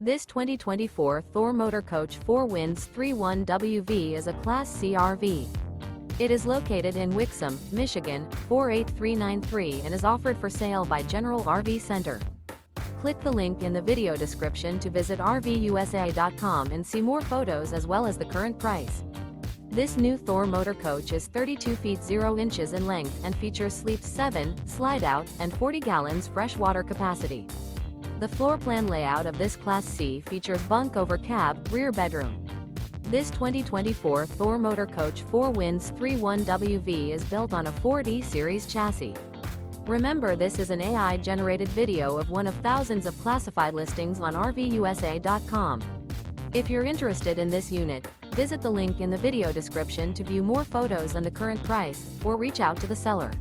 This 2024 Thor Motor Coach 4 Winds 31WV is a Class C RV. It is located in Wixom, Michigan, 48393 and is offered for sale by General RV Center. Click the link in the video description to visit RVUSA.com and see more photos as well as the current price. This new Thor Motor Coach is 32 feet 0 inches in length and features sleeps 7, Slideout, and 40 gallons fresh water capacity. The floor plan layout of this Class C features Bunk Over Cab, rear bedroom. This 2024 Thor Motor Coach 4 Winds 31WV is built on a Ford E-Series chassis. Remember, this is an AI-generated video of one of thousands of classified listings on RVUSA.com. If you're interested in this unit, visit the link in the video description to view more photos and the current price, or reach out to the seller.